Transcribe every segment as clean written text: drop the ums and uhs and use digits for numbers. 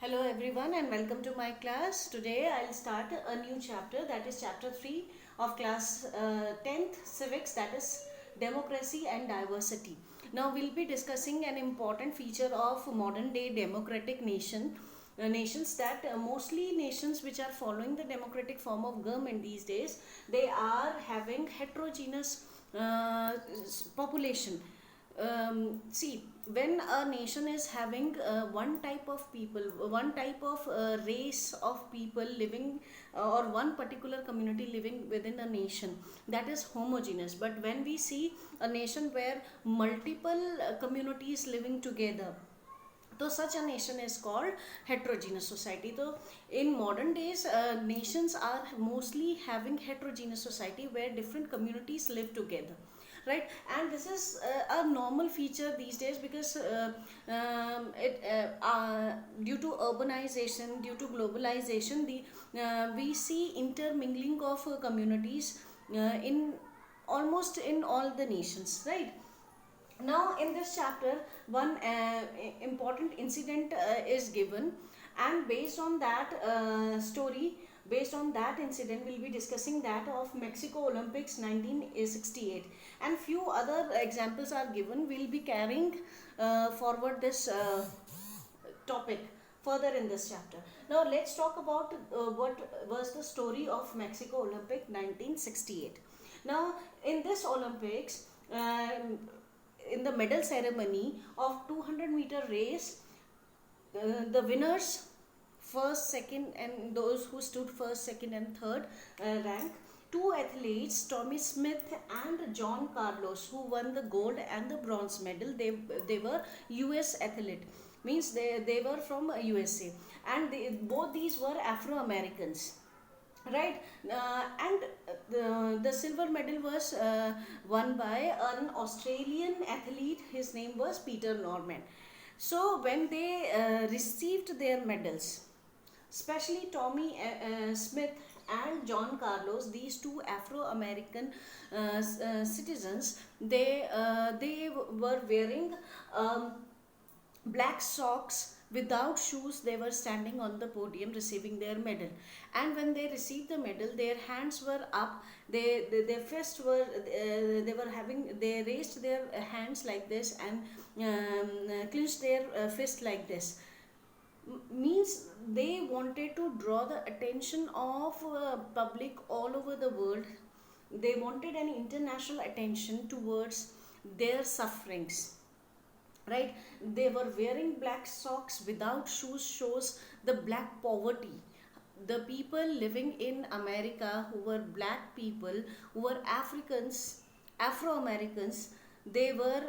Hello everyone and welcome to my class. Today I'll start a new chapter, that is chapter 3 of class 10th civics, that is democracy and diversity. Now we'll be discussing an important feature of modern day democratic nations that mostly nations which are following the democratic form of government these days, they are having heterogeneous population. See, when a nation is having one type of people, one type of race of people living, or one particular community living within a nation, that is homogeneous. But when we see a nation where multiple communities living together, so such a nation is called heterogeneous society. So in modern days, nations are mostly having heterogeneous society where different communities live together, right? And this is a normal feature these days because due to urbanization, due to globalization, we see intermingling of communities in almost in all the nations, right? Now in this chapter, one important incident is given, and based on that story, based on that incident, we'll be discussing that of Mexico Olympics 1968, and few other examples are given. We'll be carrying forward this topic further in this chapter. Now let's talk about what was the story of Mexico Olympic 1968. Now in this Olympics, in the medal ceremony of 200-meter race, the winners, first, second, and those who stood first, second, and third rank, two athletes, Tommy Smith and John Carlos, who won the gold and the bronze medal. They were US athlete, means they were from USA, and both these were Afro Americans, right? And the silver medal was won by an Australian athlete. His name was Peter Norman. So when they received their medals, especially Tommy Smith and John Carlos, these two Afro-American citizens, they were wearing black socks without shoes. They were standing on the podium receiving their medal, and when they received the medal, their hands were up, their fists were they were having, they raised their hands like this and clenched their fist like this. Means they wanted to draw the attention of public all over the world. They wanted an international attention towards their sufferings, right? They were wearing black socks without shoes, shows the black poverty. The people living in America who were black people, who were Africans, Afro Americans, they were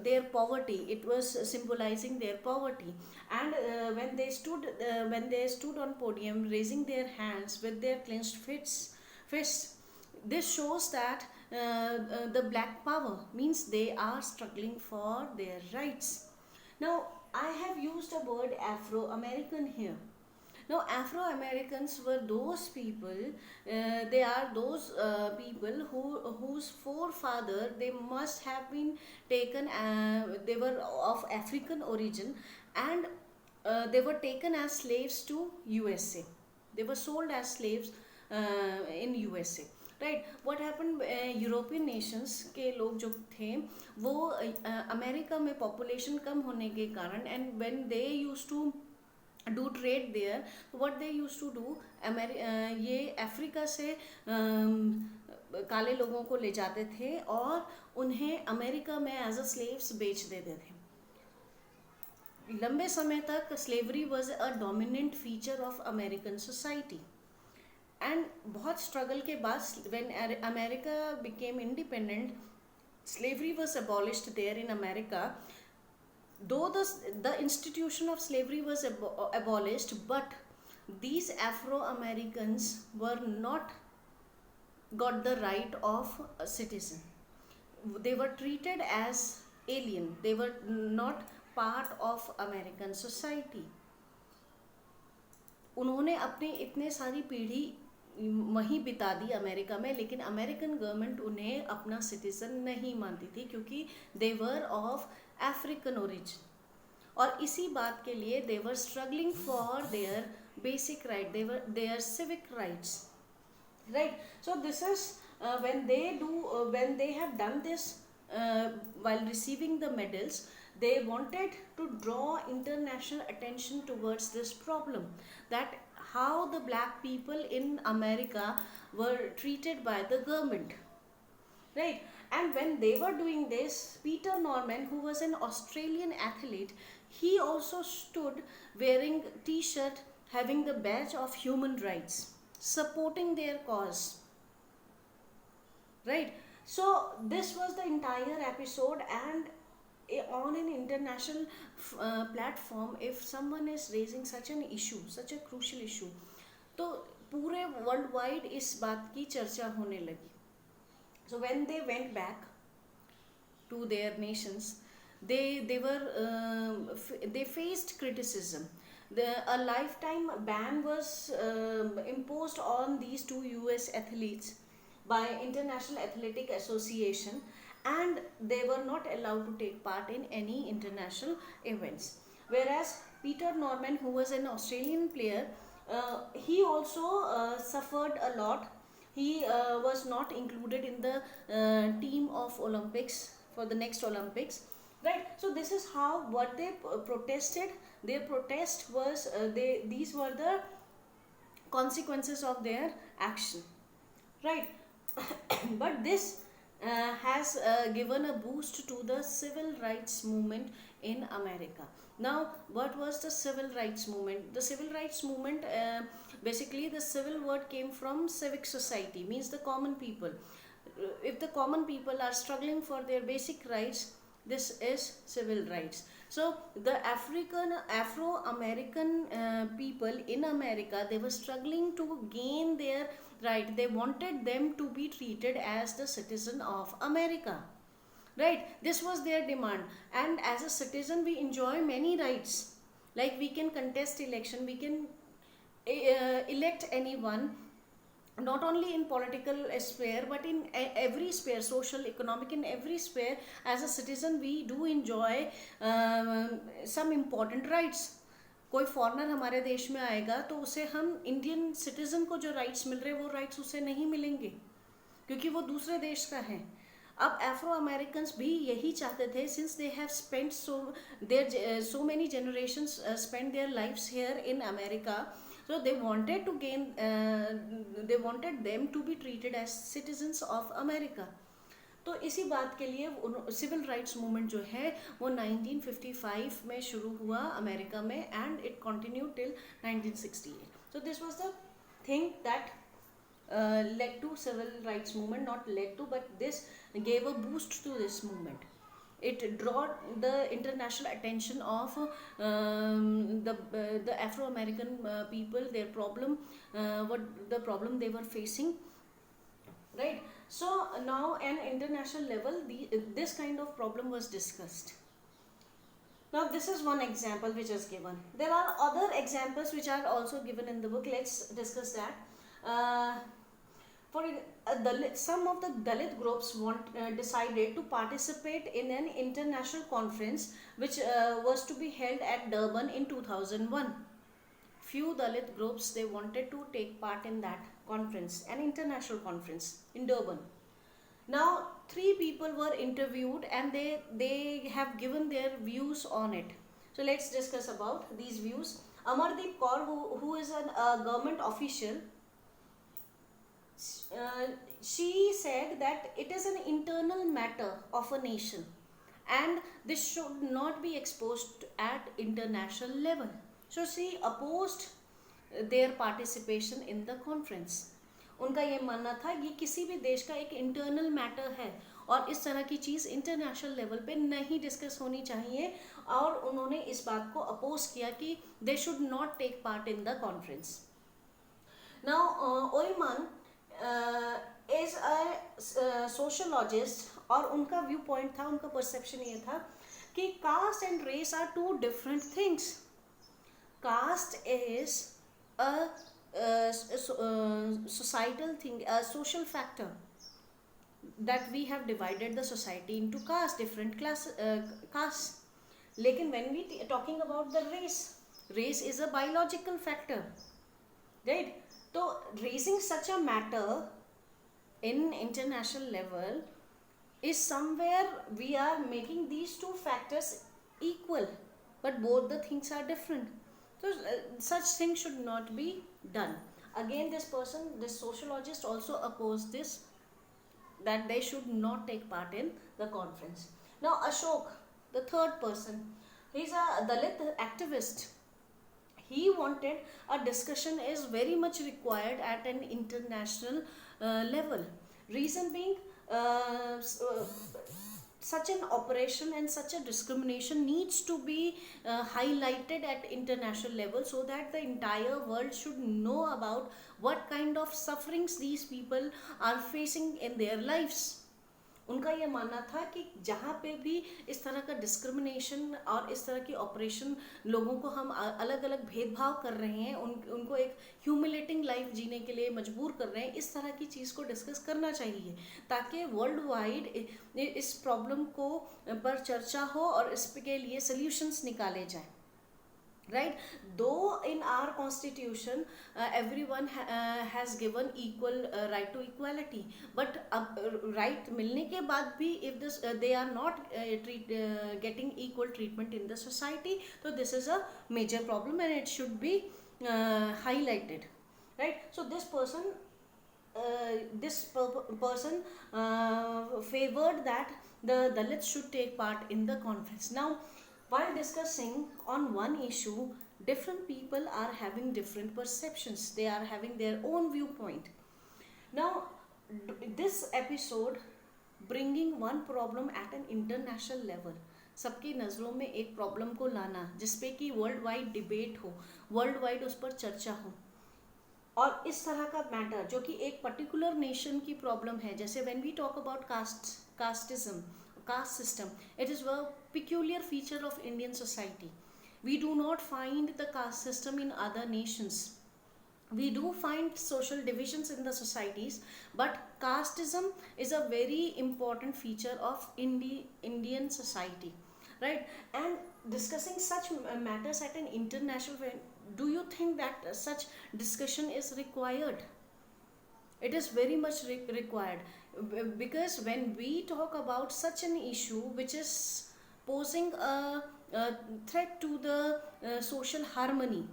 their poverty, it was symbolizing their poverty. And when they stood on podium raising their hands with their clenched fists, this shows that the black power, means they are struggling for their rights. Now I have used a word Afro American here. Now Afro Americans were those people, they are those people whose forefather, they must have been taken, they were of African origin, and they were taken as slaves to USA. They were sold as slaves in USA, right. What happen, European Nations के लोग जो थे वो America में population कम होने के कारण, and when they used to do trade there, what they used to do, ये अफ्रीका से काले लोगों को ले जाते थे और उन्हें अमेरिका में एज अ स्लेव्स बेच देते थे. लंबे समय तक slavery was a dominant feature of American society. And बहुत स्ट्रगल के बाद when America became independent, slavery was abolished there in America. Though the institution of slavery was abolished, but these Afro Americans were not got the right of a citizen. They were treated as alien. They were not part of American society. उन्होंने अपनी इतने सारी पीढ़ी वहीं बिता दी America में, लेकिन American government उन्हें अपना सिटीजन नहीं मानती थी क्योंकि दे वर ऑफ अफ्रीकन ओरिजिन. और इसी बात के लिए they were struggling for their basic right, they were their civic rights, right? So this is when they have done this, while receiving the medals, they wanted to draw international attention towards this problem, that how the black people in America were treated by the government, right? And when they were doing this, Peter Norman, who was an Australian athlete, he also stood wearing t-shirt having the badge of human rights, supporting their cause, right? So this was the entire episode. And on an international platform, if someone is raising such an issue, such a crucial issue, तो पूरे world wide इस बात की चर्चा होने लगी. So when they went back to their nations, they faced criticism. A lifetime ban was imposed on these two US athletes by International Athletic Association, and they were not allowed to take part in any international events. Whereas Peter Norman, who was an Australian player, he also suffered a lot. He was not included in the team of Olympics for the next Olympics, right? So this is how what they protested. Their protest was these were the consequences of their action, right? But this has given a boost to the civil rights movement in America. Now, what was the civil rights movement? The civil rights movement, basically the civil word came from civic society, means the common people. If the common people are struggling for their basic rights, this is civil rights. So the Afro-American people in America, they were struggling to gain their right. They wanted them to be treated as the citizen of America, right? This was their demand. And as a citizen, we enjoy many rights, like we can contest election, we can elect anyone, not only in political sphere but in every sphere, social, economic, in every sphere. As a citizen, we do enjoy some important rights. कोई foreigner हमारे देश में आएगा तो उसे हम Indian citizen को जो राइट्स मिल रहे, वो राइट्स उसे नहीं मिलेंगे क्योंकि वो दूसरे देश का है. अब एफ्रो अमेरिकन्स भी यही चाहते थे, since they have spent so many generations spend their lives here in America. So they wanted to gain, they wanted them to be treated as citizens of America. तो इसी बात के लिए सिविल राइट्स मूवमेंट जो है वो 1955 में शुरू हुआ अमेरिका में, and it continue till 1968. So this was the thing that led to civil rights movement, not led to, but this gave a boost to this movement. It drew the international attention of the Afro-American people, their problem, what the problem they were facing, right? So now an international level, this kind of problem was discussed. Now this is one example which is given. There are other examples which are also given in the book. Let's discuss that. Some of the Dalit groups decided to participate in an international conference which was to be held at Durban in 2001. Few Dalit groups, they wanted to take part in that conference, an international conference in Durban. Now 3 people were interviewed and they have given their views on it. So let's discuss about these views. Amardeep Kaur, who is a government official, she said that it is an internal matter of a nation and this should not be exposed at international level. So she opposed their participation in the conference. उनका ये मानना था ये किसी भी देश का एक इंटरनल मैटर है और इस तरह की चीज़ इंटरनेशनल लेवल पे नहीं डिस्कस होनी चाहिए, और उन्होंने इस बात को अपोज किया कि they should not take part in the conference. Now Oommen is a sociologist, और उनका व्यू पॉइंट था, उनका परसेप्शन ये था कि caste and race are 2 different things. Caste is a societal thing, a social factor, that we have divided the society into castes, different castes. लेकिन when we talking about the race is a biological factor, right? So raising such a matter in international level is somewhere we are making these two factors equal, but both the things are different. So such things should not be done. Again, this sociologist also opposed this, that they should not take part in the conference. Now Ashok, the third person, he's a Dalit activist. He wanted a discussion is very much required at an international level. Reason being, such an operation and such a discrimination needs to be highlighted at international level, so that the entire world should know about what kind of sufferings these people are facing in their lives. उनका ये मानना था कि जहाँ पे भी इस तरह का डिस्क्रिमिनेशन और इस तरह की ऑपरेशन, लोगों को हम अलग अलग भेदभाव कर रहे हैं, उनको एक ह्यूमिलेटिंग लाइफ जीने के लिए मजबूर कर रहे हैं, इस तरह की चीज़ को डिस्कस करना चाहिए, ताकि वर्ल्ड वाइड इस प्रॉब्लम को पर चर्चा हो और इसके लिए सल्यूशंस निकाले जाए, right? Though in our constitution everyone has given equal right to equality, but right milne ke baad bhi if this they are not getting equal treatment in the society, so this is a major problem and it should be highlighted, right? So this person favored that the Dalits should take part in the conference. Now while discussing on one issue, different people are having different perceptions. They are having their own viewpoint. Now, this episode bringing one problem at an international level, सबकी नज़रों में एक problem को लाना जिसपे कि world wide debate हो, world wide उस पर चर्चा हो, और इस तरह का मैटर जो कि एक पर्टिकुलर नेशन की प्रॉब्लम है, जैसे when we talk about casteism, caste system, it is a peculiar feature of Indian society. We do not find the caste system in other nations. We do find social divisions in the societies, but casteism is a very important feature of Indian society, right? And discussing such matters at an international level, do you think that such discussion is required? It is very much required, because when we talk about such an issue which is posing a threat to the social harmony,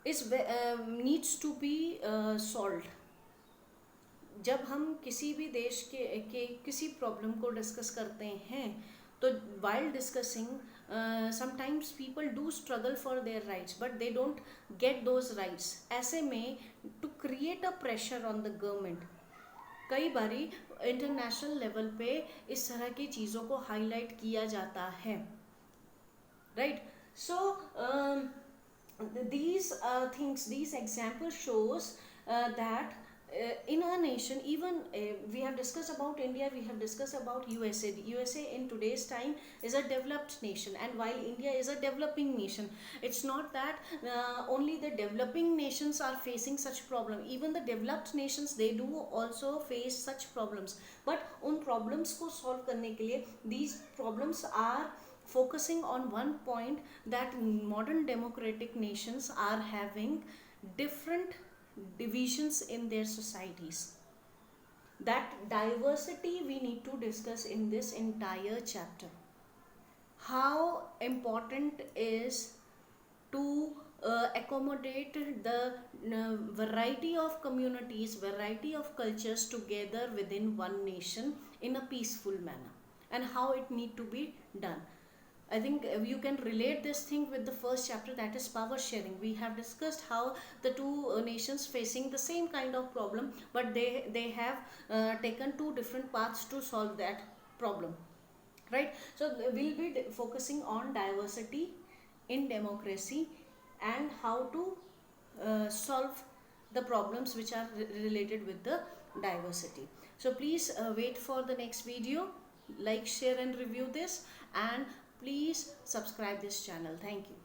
is needs to be solved. जब हम किसी भी देश के किसी problem को discuss करते हैं, तो while discussing sometimes people do struggle for their rights, but they don't get those rights. ऐसे में to create a pressure on the government, कई बारी इंटरनेशनल लेवल पे इस तरह की चीज़ों को हाईलाइट किया जाता है, right? So these things, these examples shows that in a nation, even we have discussed about India, we have discussed about USA. USA in today's time is a developed nation, and while India is a developing nation, it's not that only the developing nations are facing such problem. Even the developed nations, they do also face such problems, but उन problems को solve करने के लिए these problems are focusing on one point, that modern democratic nations are having different divisions in their societies. That diversity we need to discuss in this entire chapter. How important is to accommodate the variety of communities, variety of cultures together within one nation in a peaceful manner, and how it need to be done. I think you can relate this thing with the first chapter, that is power sharing. We have discussed how the two nations facing the same kind of problem, but they have taken two different paths to solve that problem, right? So we'll be focusing on diversity in democracy and how to solve the problems which are related with the diversity. So please wait for the next video, like, share and review this, and please subscribe this channel. Thank you.